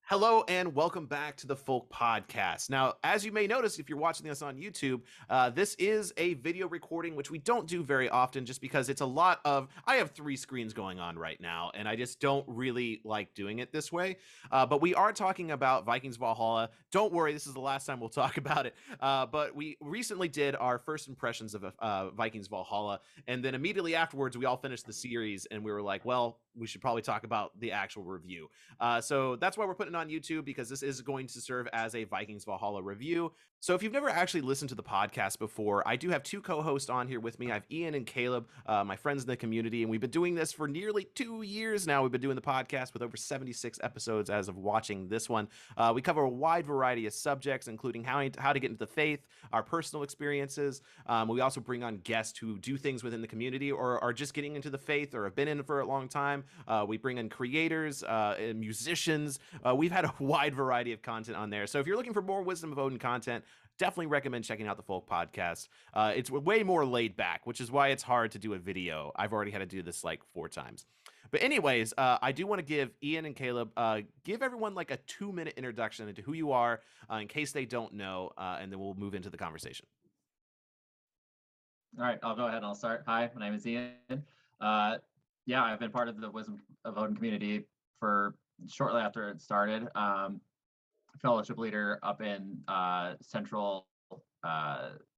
Hello and welcome back to the Folk Podcast. Now, as you may notice, if you're watching this on YouTube, this is a video recording, which we don't do very often just because it's a lot of... I have 3 screens going on right now, and I just don't really like doing it this way. But we are talking about Vikings Valhalla. Don't worry, this is the last time we'll talk about it. But we recently did our first impressions of Vikings Valhalla, and then immediately afterwards, we all finished the series, and we were like, well, we should probably talk about the actual review. So that's why we're putting on YouTube, because this is going to serve as a Vikings Valhalla review. So if you've never actually listened to the podcast before, I do have 2 co-hosts on here with me. I have Ian and Caleb, my friends in the community, and we've been doing this for nearly 2 years now. We've been doing the podcast with over 76 episodes as of watching this one. We cover a wide variety of subjects, including how to get into the faith, our personal experiences. We also bring on guests who do things within the community or are just getting into the faith or have been in it for a long time. We bring in creators and musicians. We've had a wide variety of content on there. So if you're looking for more Wisdom of Odin content, definitely recommend checking out the Folk Podcast. It's way more laid back, which is why it's hard to do a video. I've already had to do this like 4 times. But anyways, I do want to give Ian and Caleb, give everyone like a 2-minute introduction into who you are in case they don't know, and then we'll move into the conversation. All right, I'll go ahead and I'll start. Hi, my name is Ian. Yeah, I've been part of the Wisdom of Odin community for shortly after it started. Fellowship leader up in central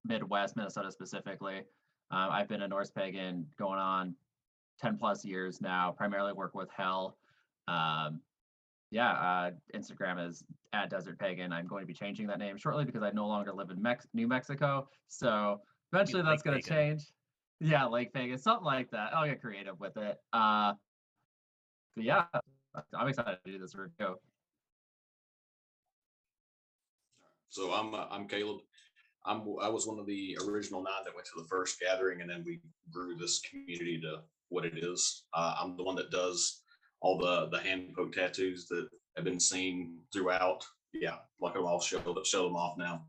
Midwest, Minnesota specifically. I've been a Norse Pagan going on 10 plus years now, primarily work with Hell. Instagram is @DesertPagan. I'm going to be changing that name shortly because I no longer live in New Mexico. So eventually that's going to change. Yeah, Lake Pagan, something like that. I'll get creative with it. But yeah, I'm excited to do this review. So I'm Caleb. I was one of the original 9 that went to the first gathering, and then we grew this community to what it is. I'm the one that does all the hand poke tattoos that have been seen throughout. Yeah, like I'll show them off now.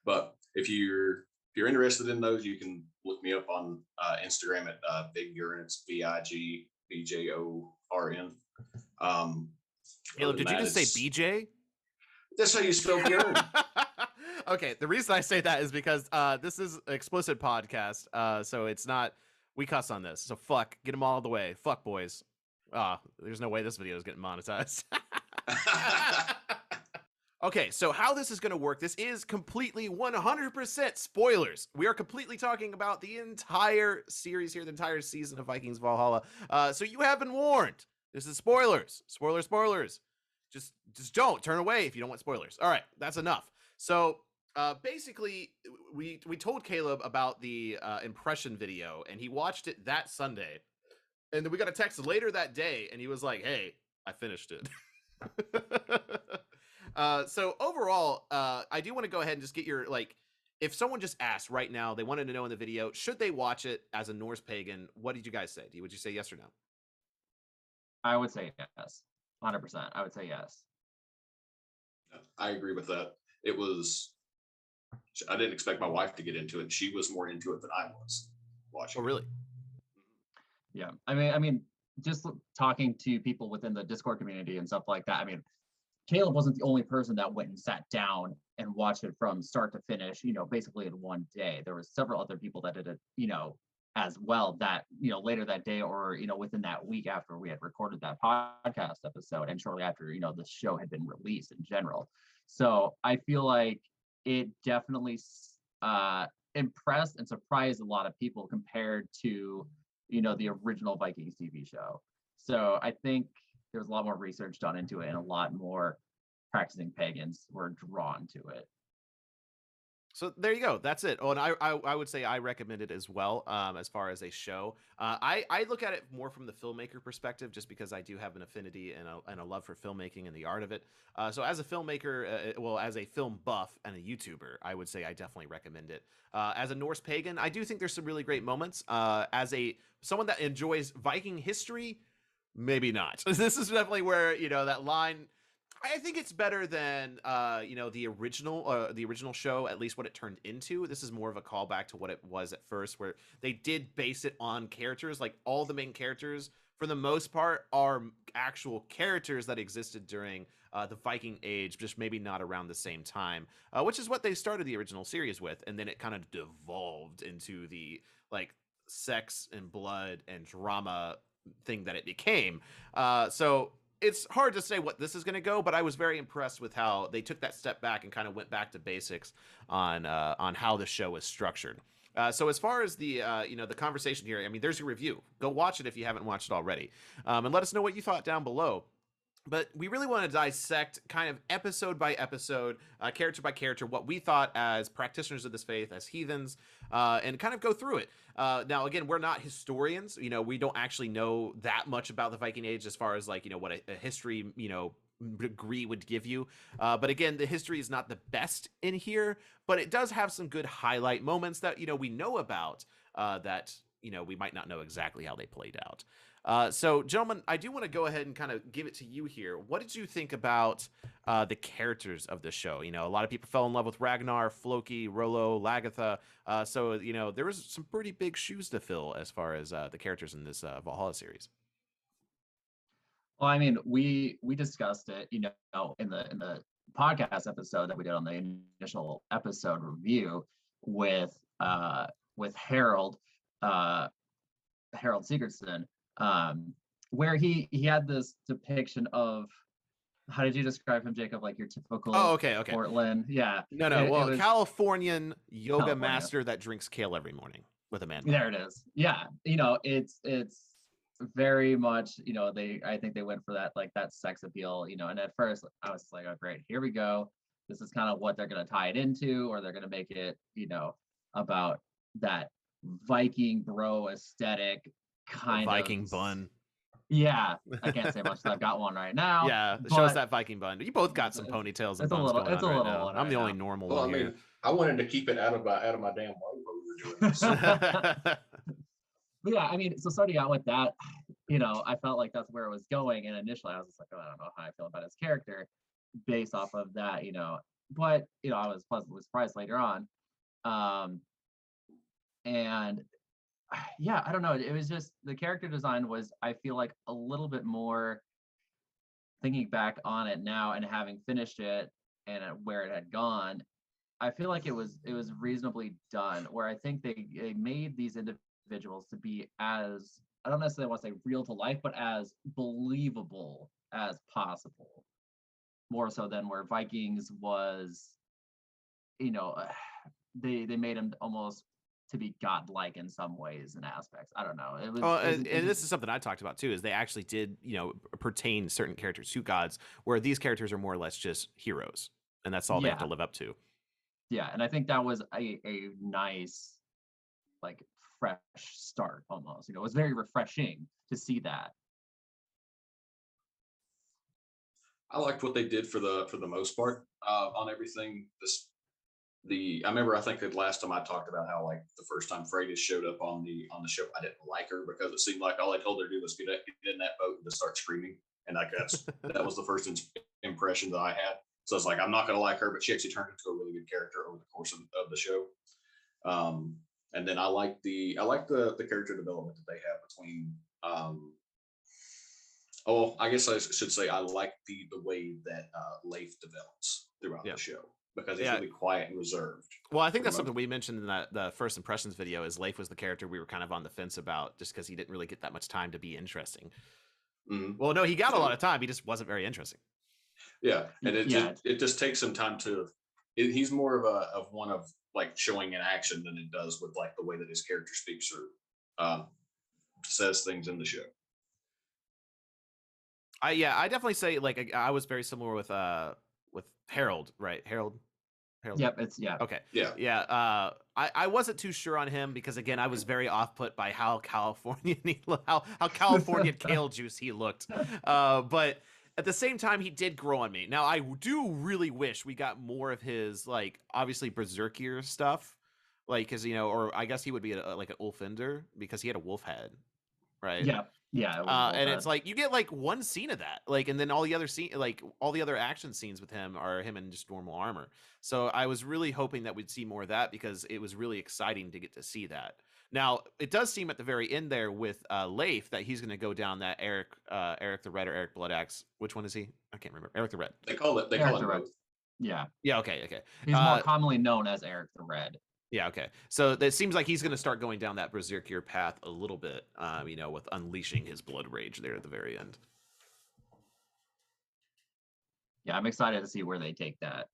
But if you're interested in those, you can look me up on Instagram at Bigurn. It's BIGBJORN. Caleb, did you just say BJ? That's how you spell Bjorn. Okay, the reason I say that is because this is an explicit podcast, so it's not... We cuss on this, so fuck. Get them all the way. Fuck, boys. There's no way this video is getting monetized. Okay, so how this is going to work, this is completely 100% spoilers. We are completely talking about the entire series here, the entire season of Vikings Valhalla. So you have been warned. This is spoilers. Spoilers. Just don't turn away if you don't want spoilers. All right, that's enough. So basically, we told Caleb about the impression video, and he watched it that Sunday. And then we got a text later that day, and he was like, hey, I finished it. So overall, I do want to go ahead and just get your, like, if someone just asked right now, they wanted to know in the video, should they watch it as a Norse Pagan? What did you guys say? Would you say yes or no? I would say yes, 100%. I would say yes. I agree with that. I didn't expect my wife to get into it. She was more into it than I was watching. Oh, really? Yeah. I mean, just talking to people within the Discord community and stuff like that. I mean, Caleb wasn't the only person that went and sat down and watched it from start to finish, basically in one day. There were several other people that did it, as well, that, later that day or, within that week after we had recorded that podcast episode and shortly after, the show had been released in general. So I feel like it definitely impressed and surprised a lot of people compared to, the original Vikings TV show. So I think there was a lot more research done into it and a lot more practicing pagans were drawn to it. So there you go. That's it. Oh, and I would say I recommend it as well, as far as a show. I look at it more from the filmmaker perspective, just because I do have an affinity and a love for filmmaking and the art of it. So as a filmmaker, as a film buff and a YouTuber, I would say I definitely recommend it. As a Norse Pagan, I do think there's some really great moments. As someone that enjoys Viking history, maybe not. This is definitely where, that line... I think it's better than the original show, at least what it turned into. This is more of a callback to what it was at first, where they did base it on characters. Like all the main characters for the most part, are actual characters that existed during the Viking Age, just maybe not around the same time, which is what they started the original series with, and then it kind of devolved into the like sex and blood and drama thing that it became. So it's hard to say what this is going to go, but I was very impressed with how they took that step back and kind of went back to basics on how the show is structured. So as far as the the conversation here, I mean, there's your review. Go watch it if you haven't watched it already, and let us know what you thought down below. But we really want to dissect kind of episode by episode, character by character, what we thought as practitioners of this faith, as heathens, and kind of go through it. Now, again, we're not historians. We don't actually know that much about the Viking Age as far as like, what a history, degree would give you. But again, the history is not the best in here, but it does have some good highlight moments that, we know about that, we might not know exactly how they played out. So, gentlemen, I do want to go ahead and kind of give it to you here. What did you think about the characters of the show? A lot of people fell in love with Ragnar, Floki, Rollo, Lagatha. So, there was some pretty big shoes to fill as far as the characters in this Valhalla series. Well, I mean, we discussed it, in the podcast episode that we did on the initial episode review with Harold Sigurdsson, where he had this depiction of, how did you describe him, Jacob? Like your typical okay. Portland, yeah. No. Well, Californian yoga master that drinks kale every morning with a man. There it is. Yeah, it's very much, I think they went for that sex appeal, and at first I was like, oh great, here we go. This is kind of what they're going to tie it into, or they're going to make it, about that Viking bro aesthetic kind Viking bun. Yeah, I can't say much. I've got one right now. Yeah, show us that Viking bun. You both got some ponytails and buns going on right now. I'm the only normal one here. I wanted to keep it out of my damn way while we were doing this. But yeah, I mean, so starting out with that, I felt like that's where it was going, and initially I was just like, oh, I don't know how I feel about his character based off of that, but I was pleasantly surprised later on. And yeah, I don't know. It was just, the character design was, I feel like, a little bit more, thinking back on it now and having finished it and where it had gone, I feel like it was reasonably done, where I think they made these individuals to be as, I don't necessarily want to say real to life, but as believable as possible. More so than where Vikings was, they made him almost to be godlike in some ways and aspects. I don't know. It was, and this is something I talked about too, is they actually did, pertain certain characters to gods, where these characters are more or less just heroes, and that's all they have to live up to. Yeah, and I think that was a nice, fresh start almost. It was very refreshing to see that. I liked what they did for the most part on everything. I remember, I think the last time I talked about how the first time Freya showed up on the show, I didn't like her because it seemed like all they told her to do was get in that boat and just start screaming, and that was the first impression that I had. So I was like, I'm not going to like her, but she actually turned into a really good character over the course of the show. And then I like the character development that they have between. I guess I should say I like the way that Leif develops throughout the show, because he's really quiet and reserved. Well, I think that's something we mentioned in the first impressions video, is Leif was the character we were kind of on the fence about, just because he didn't really get that much time to be interesting. Mm-hmm. Well, no, he got a lot of time. He just wasn't very interesting. Yeah, and it just takes some time to. He's more of one of showing in action than it does with the way that his character speaks or says things in the show. I definitely say I was very similar with Harold, right? Harold. Yep, it's Okay. Yeah. I wasn't too sure on him because, again, I was very off put by how Californian how Californian kale juice he looked. But at the same time, he did grow on me. Now, I do really wish we got more of his obviously berserkier stuff, because or I guess he would be like an Ulfender, because he had a wolf head, right? Yeah. Yeah, it was well and done. it's like you get like one scene of that, like, and then all the other all the other action scenes with him are him in just normal armor. So I was really hoping that we'd see more of that because it was really exciting to get to see that. Now it does seem at the very end there with Leif that he's going to go down that Eric the Red or Eric Bloodaxe. Which one is he? I can't remember. Eric the Red. They call it Eric the both. Red. Yeah. Yeah. Okay. He's more commonly known as Eric the Red. Yeah, okay. So it seems like he's going to start going down that berserker path a little bit, with unleashing his blood rage there at the very end. Yeah, I'm excited to see where they take that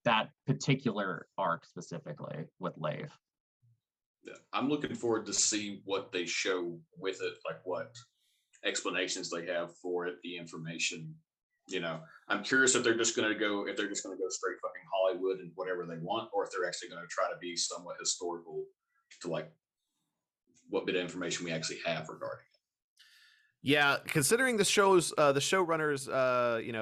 that particular arc specifically with Leif. Yeah, I'm looking forward to see what they show with it, like what explanations they have for it, the information. I'm curious if they're just going to go straight fucking Hollywood and whatever they want, or if they're actually going to try to be somewhat historical to like what bit of information we actually have regarding it. Yeah, considering the showrunners,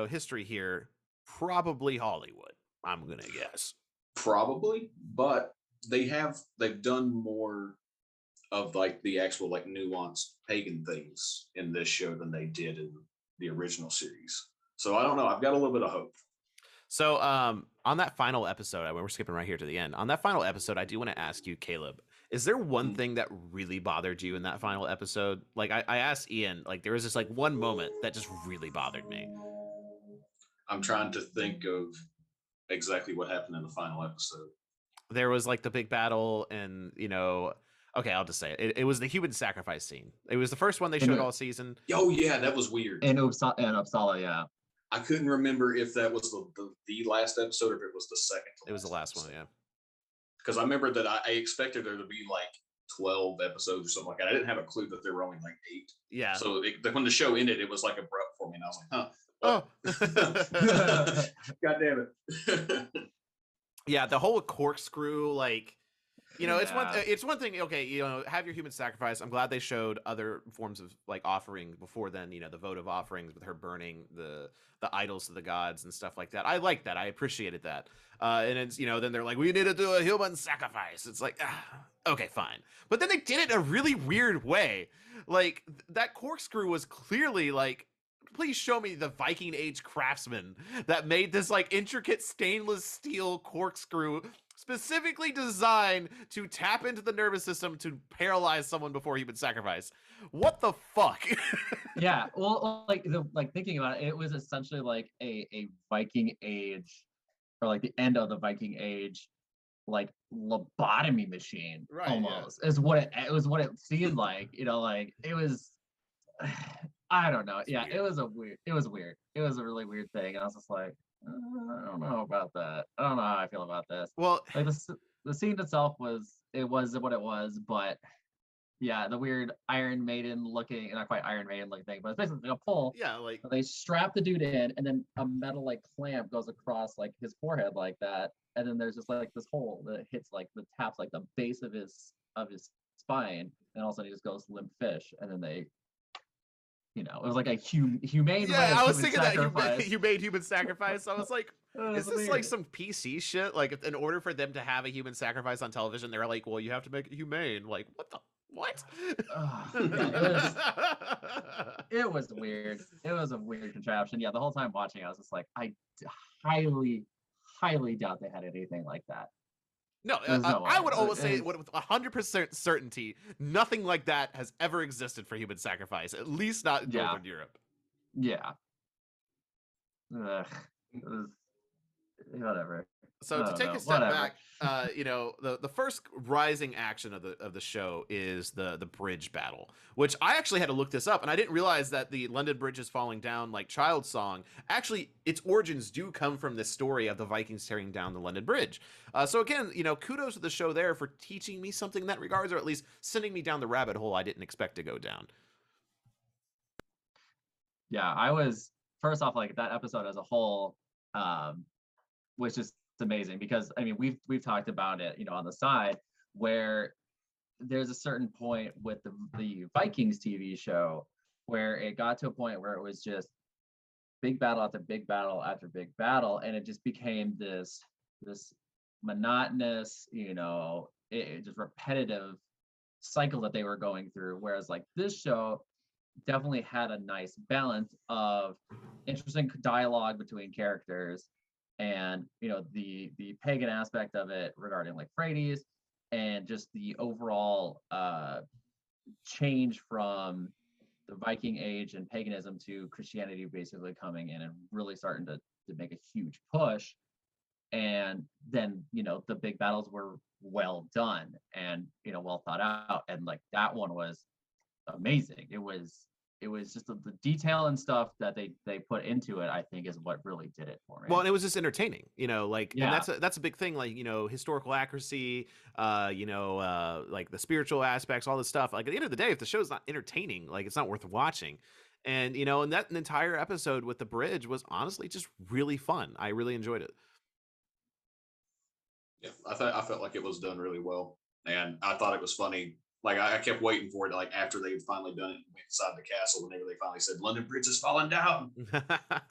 history here, probably Hollywood. I'm gonna guess. Probably, but they've done more of like the actual like nuanced pagan things in this show than they did in the original series. So I don't know. I've got a little bit of hope. So on that final episode, we're skipping right here to the end. On that final episode, I do want to ask you, Caleb, is there one thing that really bothered you in that final episode? Like I asked Ian, like there was this like one moment that just really bothered me. I'm trying to think of exactly what happened in the final episode. There was like the big battle and, okay, I'll just say it. It was the human sacrifice scene. It was the first one they showed all season. Oh yeah, that was weird. And Upsala, yeah. I couldn't remember if that was the last episode or if it was the second. It was the last one, yeah. Because I remember that I expected there to be like 12 episodes or something like that. I didn't have a clue that there were only like 8. Yeah. So when the show ended, it was like abrupt for me, and I was like, huh. Oh. God damn it. Yeah, the whole corkscrew, like, it's one thing. Okay, have your human sacrifice. I'm glad they showed other forms of like offering before then. The votive offerings with her burning the idols to the gods and stuff like that. I like that. I appreciated that. And it's then they're like, we need to do a human sacrifice. It's like, okay, fine. But then they did it in a really weird way. Like that corkscrew was clearly like, please show me the Viking age craftsman that made this like intricate stainless steel corkscrew specifically designed to tap into the nervous system to paralyze someone before human sacrifice. What the fuck? Yeah, well, like thinking about it, it was essentially like a Viking age, or like the end of the Viking age, like lobotomy machine, right? Almost is what it seemed like. Like it was. I don't know. Yeah, it was weird. It was a really weird thing, and I was just like, I don't know about that. I don't know how I feel about this. Well, like the scene itself was what it was, but yeah, the weird Iron Maiden looking, not quite Iron Maiden looking thing, but it's basically like a pole. Yeah, like they strap the dude in, and then a metal like clamp goes across like his forehead like that, and then there's just like this hole that hits like the taps like the base of his spine, and all of a sudden he just goes limp fish, and then they. It was like a humane. Yeah, I was thinking that you made human sacrifice. I was like, is this weird. Like some PC shit? Like, in order for them to have a human sacrifice on television, they're like, well, you have to make it humane. Like, what? Yeah, it was weird. It was a weird contraption. Yeah, the whole time watching, I was just like, I highly, highly doubt they had anything like that. No, I would almost say with 100% certainty, nothing like that has ever existed for human sacrifice, at least not in Northern Europe. Yeah. Whatever. So to take a step back, the first rising action of the show is the bridge battle, which I actually had to look this up, and I didn't realize that the London Bridge is falling down like child song. Actually, its origins do come from this story of the Vikings tearing down the London Bridge. So again, kudos to the show there for teaching me something in that regards, or at least sending me down the rabbit hole I didn't expect to go down. Yeah, I was first off like that episode as a whole was just amazing because I mean we've talked about it on the side where there's a certain point with the Vikings TV show where it got to a point where it was just big battle after big battle after big battle, and it just became this monotonous it just repetitive cycle that they were going through. Whereas like this show definitely had a nice balance of interesting dialogue between characters and the pagan aspect of it regarding like Frey's and just the overall change from the Viking age and paganism to Christianity basically coming in and really starting to make a huge push. And then the big battles were well done and well thought out, and like that one was amazing. It was just the detail and stuff that they put into it, I think, is what really did it for me. Well, and it was just entertaining, like, Yeah. and that's a big thing, like, historical accuracy, like the spiritual aspects, all this stuff. Like at the end of the day, if the show's not entertaining, like it's not worth watching. And and that entire episode with the bridge was honestly just really fun. I really enjoyed it. Yeah, I felt like it was done really well, and I thought it was funny. Like I kept waiting for it, like after they had finally done it, and went inside the castle. Whenever they finally said London Bridge is falling down,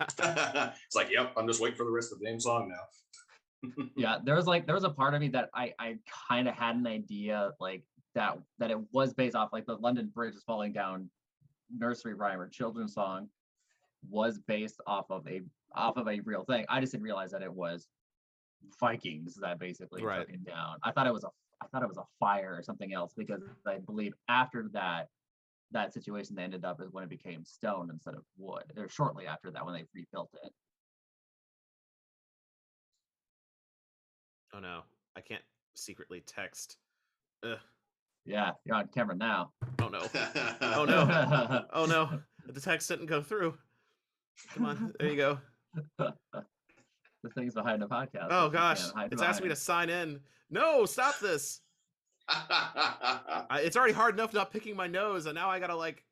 it's like, yep, I'm just waiting for the rest of the damn song now. Yeah, there was a part of me that I kind of had an idea like that it was based off like the London Bridge is falling down nursery rhyme or children's song was based off of a real thing. I just didn't realize that it was Vikings that basically took it down. I thought it was a fire or something else, because I believe after that situation they ended up is when it became stone instead of wood, or shortly after that when they rebuilt it. Oh no, I can't secretly text. Ugh. Yeah, you're on camera now. Oh no. Oh no. Oh no. The text didn't go through. Come on, there you go. The things behind the podcast. Oh gosh, it's asking me to sign in. No, stop this. It's already hard enough not picking my nose, and now I gotta like.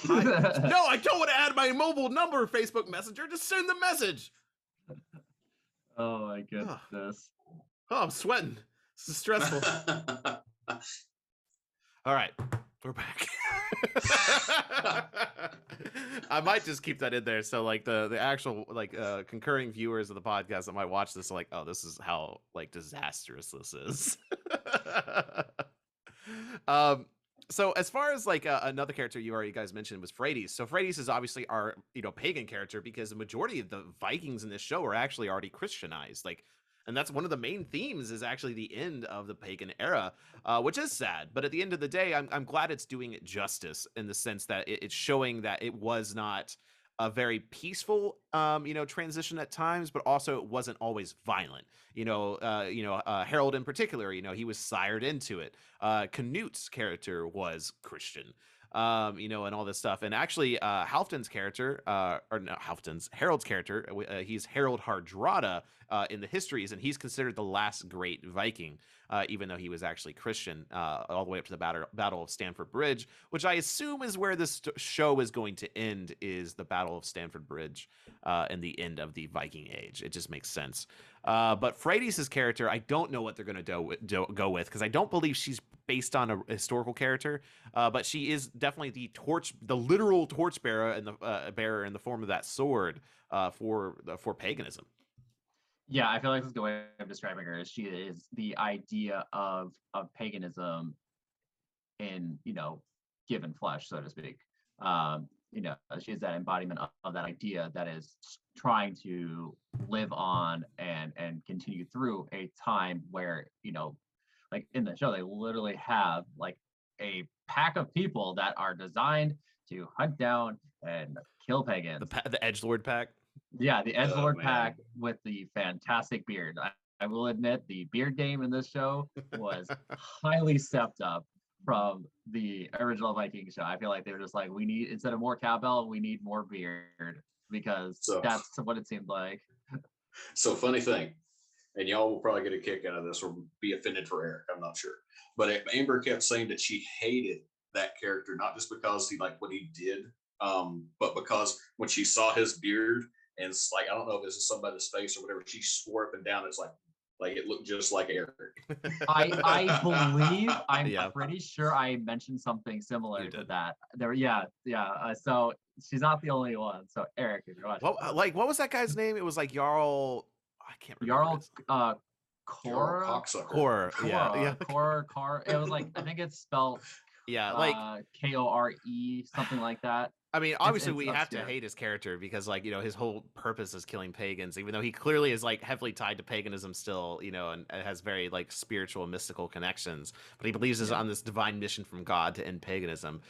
No, I don't want to add my mobile number, Facebook Messenger. Just send the message. Oh my goodness. Oh, I'm sweating. This is stressful. All right, we're back. I might just keep that in there, so like the actual like concurring viewers of the podcast that might watch this are like, oh, this is how like disastrous this is. So as far as like another character you guys mentioned was Freya. So Freya is obviously our pagan character, because the majority of the Vikings in this show are actually already Christianized, like. And that's one of the main themes, is actually the end of the pagan era, which is sad. But at the end of the day, I'm glad it's doing it justice, in the sense that it's showing that it was not a very peaceful, transition at times, but also it wasn't always violent. Harold in particular, he was sired into it. Canute's character was Christian. And all this stuff. And actually, Halfdan's character, Harold's character, he's Harold Hardrada in the histories, and he's considered the last great Viking, even though he was actually Christian, all the way up to the Battle of Stamford Bridge, which I assume is where this show is going to end, is the Battle of Stamford Bridge and the end of the Viking Age. It just makes sense. But Freya's character, I don't know what they're going to go with, because I don't believe she's based on a historical character, but she is definitely the literal torch bearer and the bearer in the form of that sword for paganism. Yeah, I feel like this is the way of describing her. She is the idea of paganism in given flesh, so to speak. She is that embodiment of that idea that is trying to live on and continue through a time where like in the show they literally have like a pack of people that are designed to hunt down and kill pagans. The edgelord pack. Yeah, the edgelord pack with the fantastic beard. I will admit the beard game in this show was highly stepped up from the original Viking show. I feel like they were just like, we need, instead of more cowbell, we need more beard, because that's what it seemed like. So funny thing, and y'all will probably get a kick out of this or be offended for Eric, I'm not sure. But Amber kept saying that she hated that character, not just because he liked what he did, but because when she saw his beard, and it's like, I don't know if this is somebody's face or whatever, she swore up and down, it's like it looked just like Eric. I believe, I'm pretty sure I mentioned something similar to that. So she's not the only one. So Eric, if you're watching, what was that guy's name? It was like Jarl. I can't remember. Jarl Cora. Cocksucker. Core, yeah. Cora. It was like, I think it's spelled Yeah, like Kore, something like that. I mean, obviously it's we have to obscure. hate his character because, like, you know, his whole purpose is killing pagans, even though he clearly is like heavily tied to paganism still, you know, and has very like spiritual and mystical connections. But he believes is on this divine mission from God to end paganism.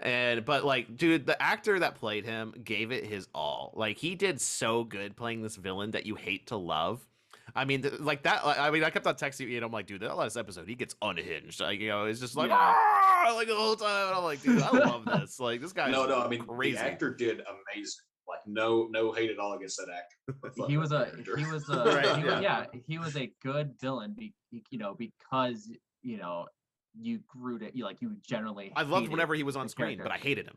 But like, dude, the actor that played him gave it his all. Like, he did so good playing this villain that you hate to love. I mean, like that. I mean, I kept on texting you, and I'm like, dude, that last episode, he gets unhinged. Like, you know, it's just like, like the whole time. And I'm like, dude, I love this. Like, this guy. No, I mean, crazy. the actor did amazing. Like, no hate at all against that actor. He was a Right, he was a good villain, you know, because you know you grew to you generally. I loved whenever he was on screen, character. but I hated him.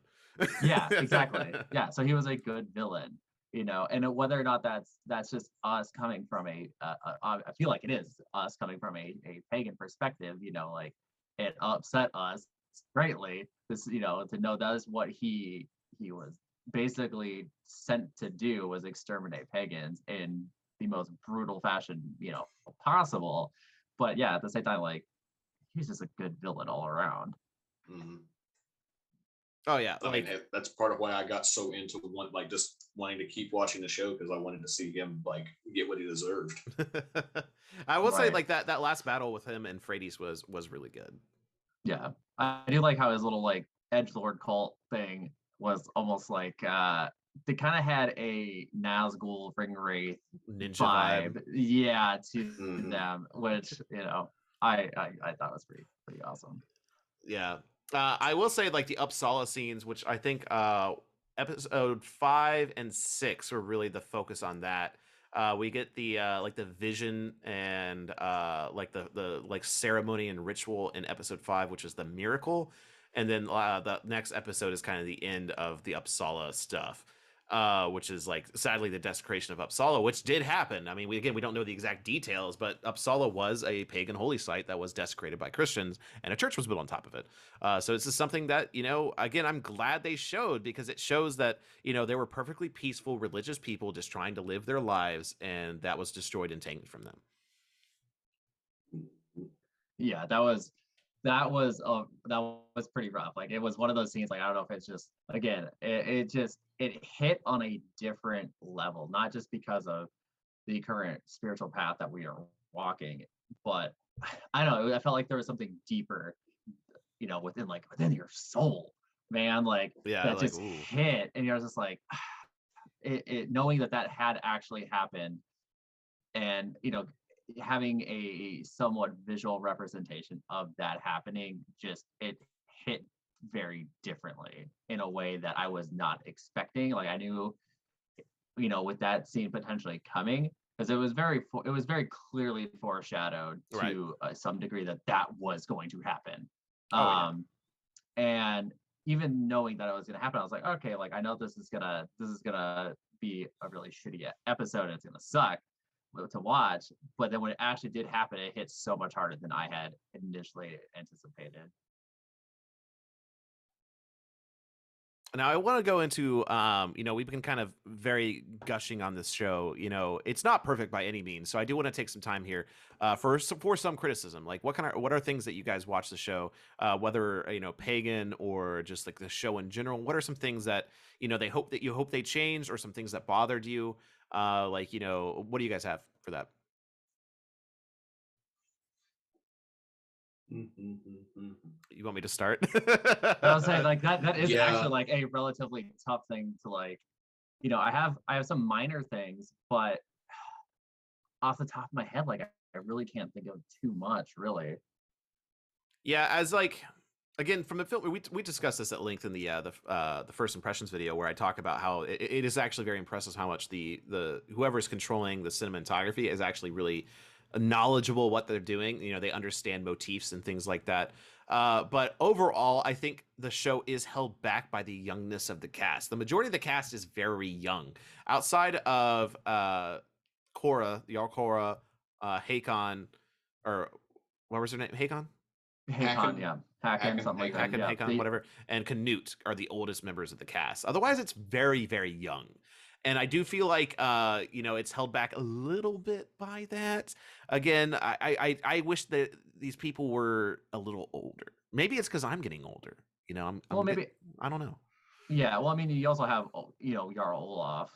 Yeah, exactly. Yeah, so he was a good villain, you know, and whether or not that's just us coming from I feel like it is us coming from a pagan perspective, you know, like it upset us greatly. This, you know, to know that is what he was basically sent to do, was exterminate pagans in the most brutal fashion, you know, possible. But yeah, at the same time, like, he's just a good villain all around. Mm-hmm. Oh yeah, I mean, that's part of why I got so into just wanting to keep watching the show, because I wanted to see him like get what he deserved. I will say, like, that last battle with him and Frades was really good. Yeah, I do like how his little like edgelord cult thing was almost like they kind of had a Nazgul Ring Wraith Ninja vibe, yeah, to Mhm. them, which, you know, I thought was pretty awesome. Yeah. I will say, like, the Upsala scenes, which I think episode 5 and 6 were really the focus on that. We get the like the vision and like the like ceremony and ritual in episode 5, which is the miracle, and then the next episode is kind of the end of the Upsala stuff, which is like sadly the desecration of Upsala, which did happen. I mean, we don't know the exact details, but Upsala was a pagan holy site that was desecrated by Christians, and a church was built on top of it. So this is something that, you know, again, I'm glad they showed, because it shows that, you know, they were perfectly peaceful religious people just trying to live their lives, and that was destroyed and taken from them. Yeah, that was pretty rough. Like, it was one of those scenes, like, I don't know if it's just, again, it hit on a different level, not just because of the current spiritual path that we are walking, but I don't know, I felt like there was something deeper, you know, within your soul, man, like, Yeah, that like, just ooh. hit, and you're just like, it knowing that had actually happened, and, you know, having a somewhat visual representation of that happening, just it hit very differently in a way that I was not expecting. Like, I knew, you know, with that scene potentially coming, because it was very clearly foreshadowed to some degree that was going to happen. And even knowing that it was going to happen, I was like, okay, like, I know this is gonna be a really shitty episode, and it's gonna suck to watch, but then when it actually did happen, it hit so much harder than I had initially anticipated. Now I want to go into, you know, we've been kind of very gushing on this show. You know, it's not perfect by any means, so I do want to take some time here for some criticism. Like, what are things that you guys watch the show, whether, you know, pagan or just like the show in general? What are some things that, you know, you hope they changed, or some things that bothered you? Like, you know, what do you guys have for that? You want me to start? I was saying, like, that is Yeah. actually like a relatively tough thing to, like, you know, I have some minor things, but off the top of my head, like, I really can't think of too much, really. Yeah, as like, again, from the film, we discussed this at length in the first impressions video, where I talk about how it is actually very impressive how much the whoever's controlling the cinematography is actually really knowledgeable what they're doing. You know, they understand motifs and things like that. But overall, I think the show is held back by the youngness of the cast. The majority of the cast is very young, outside of Cora, Jarl Cora, Hakon, or what was her name? Hakon? Hakon, yeah. Hakon, something like that. Hakon, Yeah. Hakon, whatever, and Canute are the oldest members of the cast. Otherwise, it's very, very young. And I do feel like it's held back a little bit by that. Again, I wish that these people were a little older. Maybe it's because I'm getting older. Maybe. I don't know. Yeah, well, I mean, you also have Jarl Olaf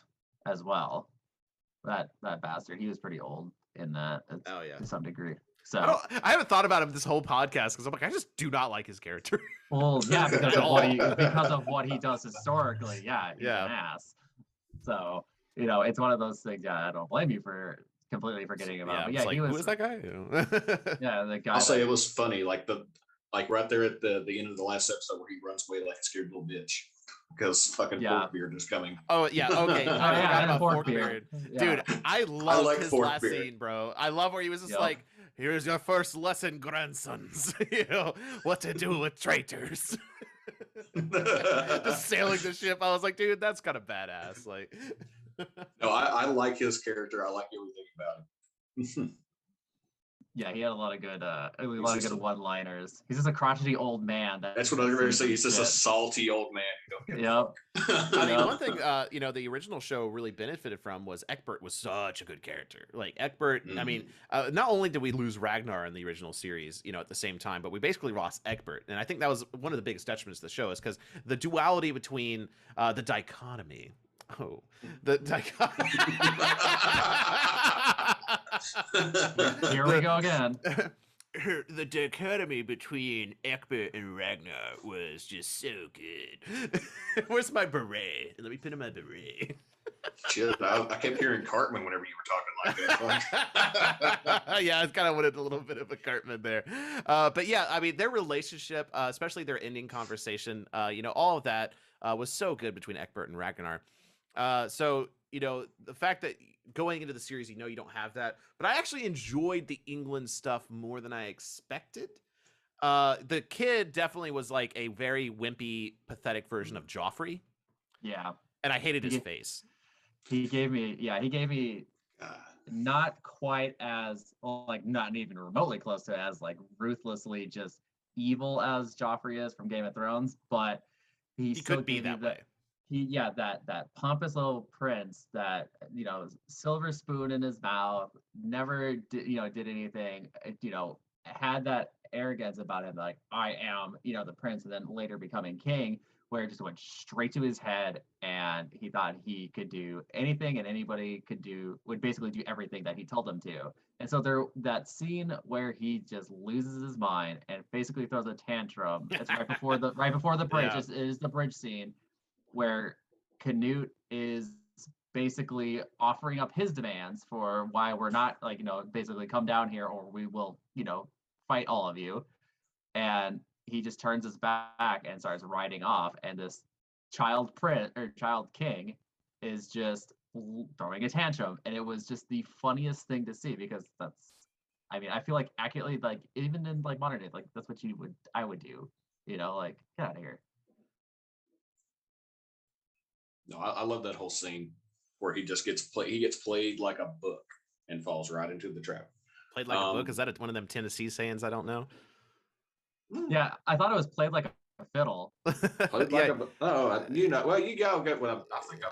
as well. That bastard, he was pretty old in that. Oh yeah, to some degree. So I haven't thought about him this whole podcast because I'm like, I just do not like his character. Well, yeah, because of what he does historically. Yeah, he's an ass. So it's one of those things. Yeah, I don't blame you for completely forgetting about him. But yeah, he was. Who is that guy? Yeah, the guy. I'll say it was funny, like right there at the end of the last episode where he runs away like a scared little bitch because fucking Forkbeard is coming. Oh yeah, okay. I forgot about Forkbeard. Yeah. Dude, I love like his Forkbeard. last scene, bro. I love where he was just like, "Here's your first lesson, grandsons. What to do with traitors." Just sailing the ship. I was like, dude, that's kind of badass. Like, no, I like his character. I like everything about him. Yeah, he had a lot of good, good one-liners. He's just a crotchety old man. That's what I was going to say. He's just a salty old man. Yep. I mean, one thing, the original show really benefited from was Egbert was such a good character. Like Egbert, I mean, not only did we lose Ragnar in the original series, at the same time, but we basically lost Egbert, and I think that was one of the biggest detriments of the show is because the duality between the dichotomy. Oh, the dichotomy. Here we go again. The dichotomy between Egbert and Ragnar was just so good. Where's my beret? Let me put on my beret. Shit, I kept hearing Cartman whenever you were talking like that. Yeah, I kind of wanted a little bit of a Cartman there. But yeah, I mean, their relationship, especially their ending conversation, all of that was so good between Egbert and Ragnar. So, the fact that going into the series, you don't have that, but I actually enjoyed the England stuff more than I expected. The kid definitely was like a very wimpy, pathetic version of Joffrey. Yeah. And I hated his face. He gave me not quite as, not even remotely close to as ruthlessly just evil as Joffrey is from Game of Thrones, but he could be that way. That pompous little prince that silver spoon in his mouth, never did anything, had that arrogance about him, like I am the prince, and then later becoming king, where it just went straight to his head, and he thought he could do anything and anybody would basically do everything that he told them to. And so that scene where he just loses his mind and basically throws a tantrum. It's right before the bridge. Yeah. Is the bridge scene where Canute is basically offering up his demands for why we're not basically come down here or we will fight all of you, and he just turns his back and starts riding off, and this child king is just throwing a tantrum, and it was just the funniest thing to see, because I feel like accurately, even in modern day, that's what I would do, get out of here. No, I love that whole scene where he just gets played like a book and falls right into the trap. Played like a book? Is that one of them Tennessee sayings I don't know? Yeah, I thought it was played like a fiddle. Played like well, you gotta get what I think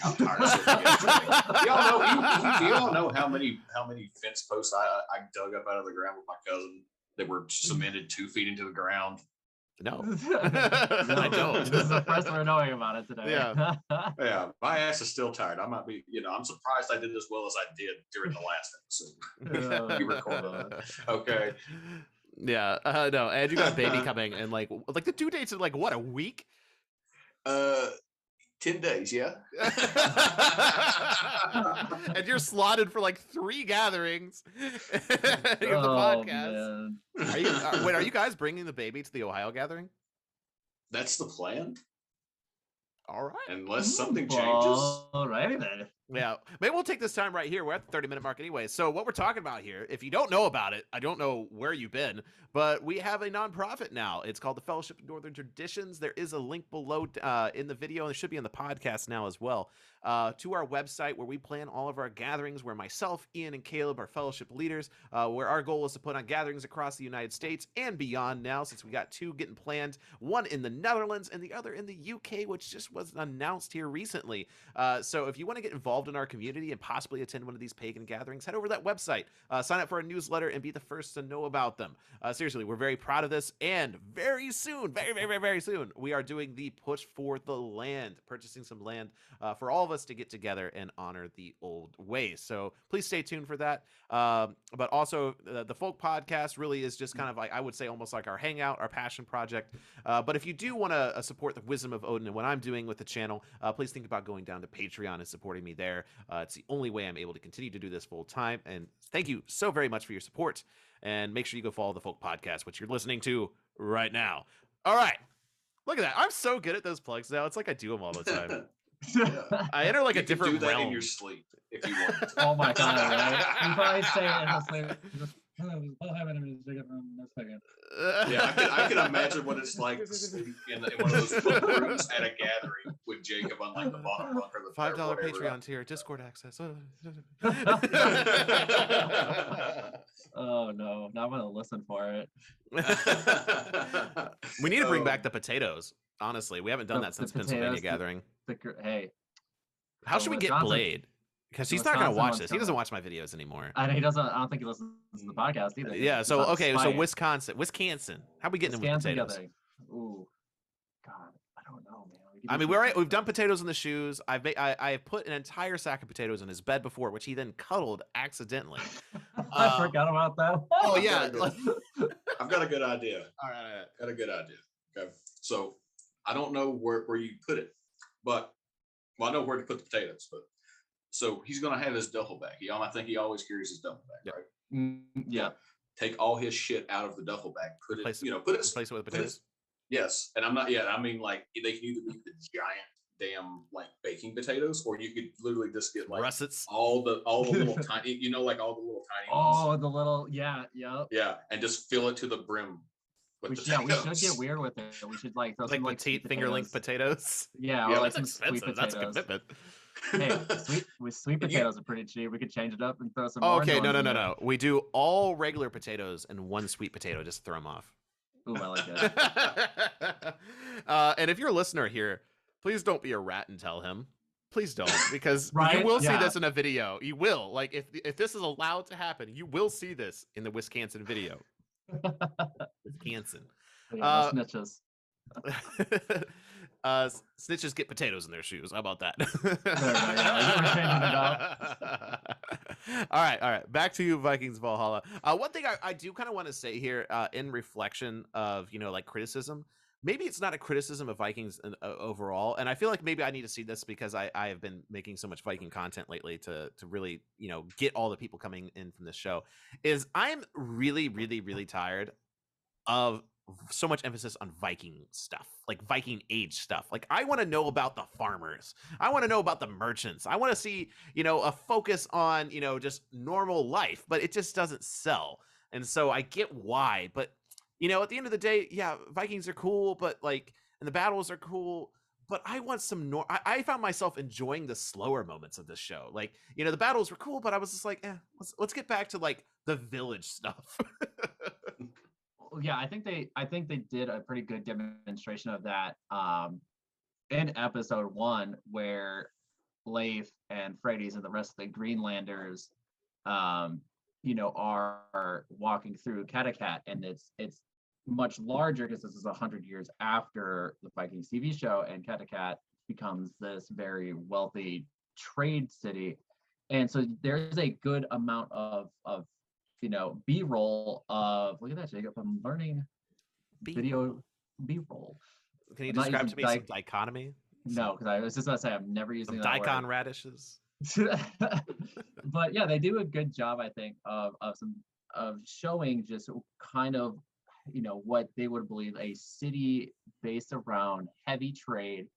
I'm tired of it. Y'all know how many fence posts I dug up out of the ground with my cousin that were cemented 2 feet into the ground. No, I don't. This is the first we're knowing about it today. Yeah. Yeah, my ass is still tired. I might be, I'm surprised I did as well as I did during the last episode. You recorded it. Okay. Yeah, no, and you got a baby coming, and the due date's in what, a week? 10 days, yeah. And you're slotted for 3 gatherings of the podcast. Man. Are you guys bringing the baby to the Ohio gathering? That's the plan. All right. Unless something changes. All righty then. Yeah, maybe we'll take this time right here. We're at the 30-minute mark anyway. So what we're talking about here, if you don't know about it, I don't know where you've been, but we have a nonprofit now. It's called the Fellowship of Northern Traditions. There is a link below in the video, and it should be on the podcast now as well, to our website where we plan all of our gatherings, where myself, Ian, and Caleb are fellowship leaders, where our goal is to put on gatherings across the United States and beyond now, since we got 2 getting planned, one in the Netherlands and the other in the UK, which just was announced here recently. So if you want to get involved in our community and possibly attend one of these pagan gatherings, head over to that website, sign up for our newsletter, and be the first to know about them. Seriously, we're very proud of this, and very soon, very soon, we are doing the push for the land, purchasing some land for all of us to get together and honor the old ways. So please stay tuned for that. But also, the Folk Podcast really is just kind of like, I would say, almost like our hangout, our passion project. But if you do want to support the Wisdom of Odin and what I'm doing with the channel, please think about going down to Patreon and supporting me there. It's the only way I'm able to continue to do this full time. And thank you so very much for your support. And make sure you go follow the Folk Podcast, which you're listening to right now. All right. Look at that. I'm so good at those plugs now. It's like I do them all the time. I enter like You a can different do that realm. in your sleep if you want. Oh my god, right? You probably say it in the sleep. I'll have enemies bigger from Norse Pagan. Yeah, I can imagine what it's like to sleep in one of those book rooms at a gathering with Jacob on like the bottom bunk or the $5 or whatever. Patreon tier, Discord access. Oh no, now I'm gonna listen for it. We need to bring back the potatoes. Honestly, we haven't done The- that since the Pennsylvania potatoes, Gathering. Hey, How so should we get Wisconsin- Blade? Because the he's not going to Wisconsin watch one's this. He doesn't coming. watch my videos anymore. I don't think he listens to the podcast either. Yeah. He's So not okay. So spying. Wisconsin. How are we getting them with Wisconsin potatoes? gathering. Ooh, God, I don't know, man. I mean, we've done potatoes in the shoes. I have put an entire sack of potatoes in his bed before, which he then cuddled accidentally. I forgot about that. Oh yeah. I've got a good idea. All right. Got a good idea. Okay. So I don't know where you put it, but well, I know where to put the potatoes, but so he's gonna have his duffel bag. I think he always carries his duffel bag, Yep. right? Yeah. Take all his shit out of the duffel bag, put it, Replace put it, it with potatoes. yes. And I'm not yet. I mean, like they can either be the giant damn like baking potatoes, or you could literally just get like Russets. all the little tiny, like all the little tiny Oh, ones. the little yeah. Yeah, and just fill it to the brim. We With should get weird with it. We should like throw some like petite sweet finger length potatoes. potatoes. Yeah, Yeah, or like That's some sweet expensive. That's a potatoes. commitment. Hey, sweet And you- potatoes are pretty cheap. We could change it up and throw some. Oh, orange okay, ones in there. no. We do all regular potatoes and one sweet potato. Just throw them off. Ooh, I like that. And if you're a listener here, please don't be a rat and tell him. Please don't, because Right? you will see Yeah. this in a video. You will. Like, if this is allowed to happen, you will see this in the Wisconsin video. Wisconsin. Yeah, the snitches. Snitches get potatoes in their shoes. How about that? All right. Back to you, Vikings Valhalla. One thing I do kind of want to say here, in reflection of like criticism. Maybe it's not a criticism of Vikings overall, and I feel like maybe I need to see this because I have been making so much Viking content lately to really get all the people coming in from this show. Is I'm really tired of so much emphasis on Viking stuff, like Viking age stuff. Like I want to know about the farmers. I want to know about the merchants. I want to see, a focus on, just normal life, but it just doesn't sell. And so I get why, but at the end of the day, yeah, Vikings are cool, but and the battles are cool, but I want some I found myself enjoying the slower moments of this show. Like, the battles were cool, but I was just like, let's get back to the village stuff. Yeah, I think they did a pretty good demonstration of that in episode 1, where Leif and Freydis and the rest of the Greenlanders are walking through Kattegat, and it's much larger because this is 100 years after the Vikings TV show, and Kattegat becomes this very wealthy trade city. And so there's a good amount of B-roll of, look at that, Jacob, I'm learning video B-roll. Can you I'm not describe to using me some dichotomy? No, because I was just going to say I'm never using Some that daikon word. radishes? But yeah, they do a good job, I think, of showing just kind of what they would believe a city based around heavy trade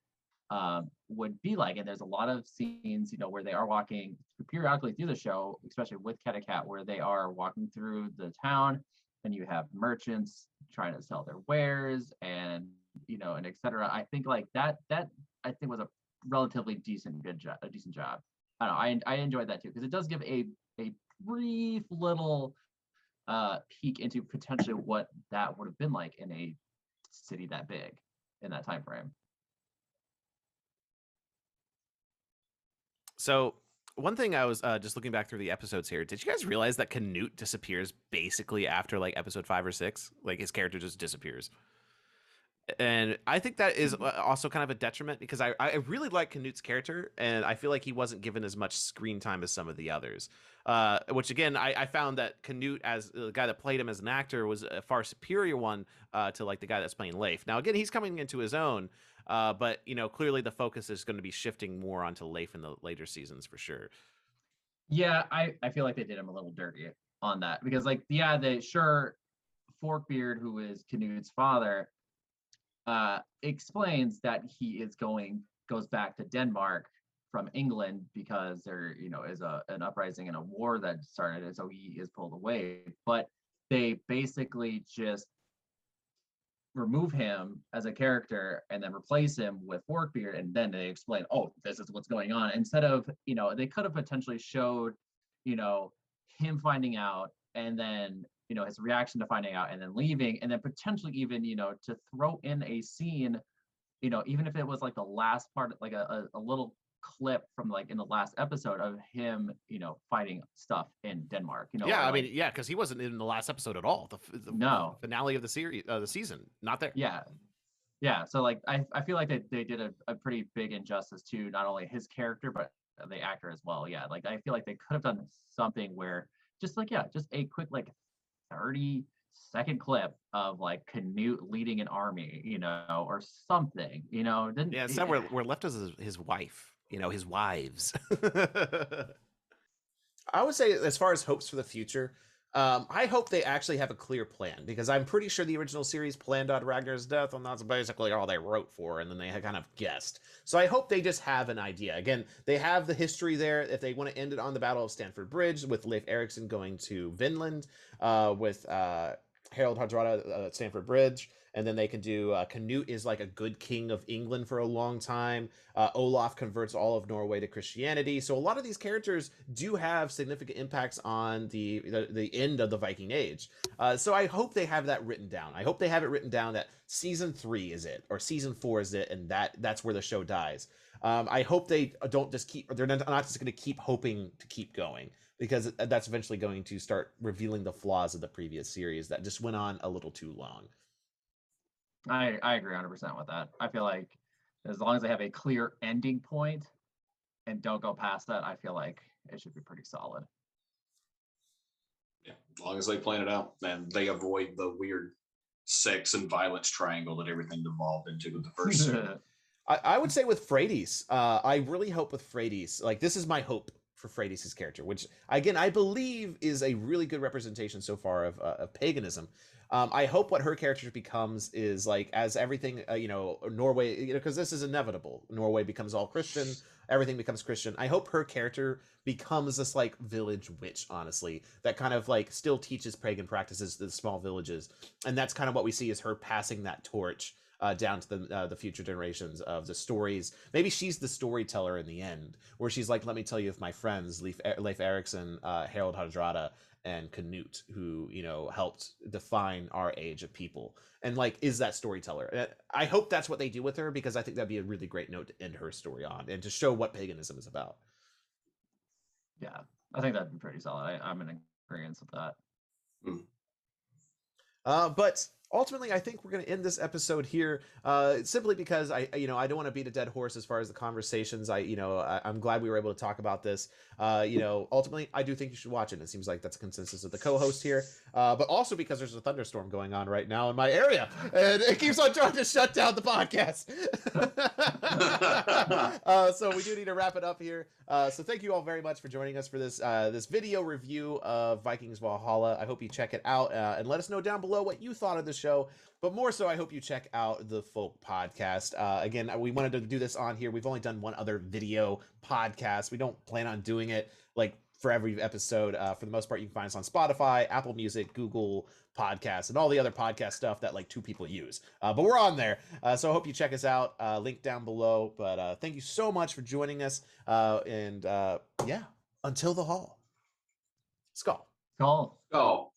would be like. And there's a lot of scenes, where they are walking periodically through the show, especially with Cat, where they are walking through the town, and you have merchants trying to sell their wares, and and etc. I think like that I think was a relatively decent job. I don't know. I enjoyed that too, because it does give a brief little peek into potentially what that would have been like in a city that big in that time frame. So one thing I was just looking back through the episodes here, did you guys realize that Canute disappears basically after like episode 5 or 6? Like his character just disappears. And I think that is also kind of a detriment, because I really like Canute's character, and I feel like he wasn't given as much screen time as some of the others. Which again, I found that Canute, as the guy that played him as an actor, was a far superior one to like the guy that's playing Leif. Now again, he's coming into his own, but clearly the focus is going to be shifting more onto Leif in the later seasons for sure. Yeah, I feel like they did him a little dirty on that, because like they sure Forkbeard, who is Canute's father, explains that he goes back to Denmark from England because there is an uprising and a war that started, and so he is pulled away. But they basically just remove him as a character and then replace him with Forkbeard, and then they explain, oh, this is what's going on, instead of they could have potentially showed him finding out, and then his reaction to finding out and then leaving, and then potentially even to throw in a scene, even if it was like the last part, like a little clip from like in the last episode of him fighting stuff in Denmark. I mean, because he wasn't in the last episode at all. The finale of the series, the season, not there. So like I feel like they did a pretty big injustice to not only his character but the actor as well. Like I feel like they could have done something where just a quick like 30-second clip of like Canute leading an army, or something, Instead we're left as his wife, his wives. I would say, as far as hopes for the future, I hope they actually have a clear plan, because I'm pretty sure the original series planned on Ragnar's death, and that's basically all they wrote for, and then they had kind of guessed. So I hope they just have an idea. Again, they have the history there. If they want to end it on the Battle of Stamford Bridge, with Leif Erikson going to Vinland, with Harald Hardrada at Stamford Bridge, and then they can do Canute is like a good king of England for a long time. Olaf converts all of Norway to Christianity. So a lot of these characters do have significant impacts on the end of the Viking Age. So I hope they have that written down. I hope they have it written down that season 3 is it, or season 4 is it, and that's where the show dies. I hope they don't just they're not just going to keep hoping to keep going, because that's eventually going to start revealing the flaws of the previous series that just went on a little too long. I agree 100% with that. I feel like as long as they have a clear ending point and don't go past that, I feel like it should be pretty solid. Yeah, as long as they plan it out and they avoid the weird sex and violence triangle that everything devolved into with the first series. I would say with Freydis, I really hope with Freydis, like this is my hope for Freydis' character, which again I believe is a really good representation so far of paganism. I hope what her character becomes is like, as everything, Norway, because this is inevitable. Norway becomes all Christian. Everything becomes Christian. I hope her character becomes this like village witch, honestly, that kind of like still teaches pagan practices to the small villages. And that's kind of what we see, is her passing that torch down to the future generations of the stories. Maybe she's the storyteller in the end, where she's like, let me tell you of my friends, Leif Erikson, Harald Hardrada, and Canute, who helped define our age of people, and like is that storyteller. I hope that's what they do with her, because I think that'd be a really great note to end her story on, and to show what paganism is about. Yeah, I think that'd be pretty solid. I'm in agreement with that. But ultimately, I think we're going to end this episode here, simply because I don't want to beat a dead horse as far as the conversations. I'm glad we were able to talk about this. Ultimately, I do think you should watch it. It seems like that's a consensus of the co-host here, but also because there's a thunderstorm going on right now in my area, and it keeps on trying to shut down the podcast. So we do need to wrap it up here. So thank you all very much for joining us for this video review of Vikings Valhalla. I hope you check it out, and let us know down below what you thought of the show. show. But more so, I hope you check out the Folk Podcast. Again, we wanted to do this on here. We've only done one other video podcast. We don't plan on doing it like for every episode. For the most part, you can find us on Spotify, Apple Music, Google Podcasts, and all the other podcast stuff that like 2 people use. But we're on there. So I hope you check us out. Link down below. But thank you so much for joining us. Yeah, until the hall. Skull. Call. Oh.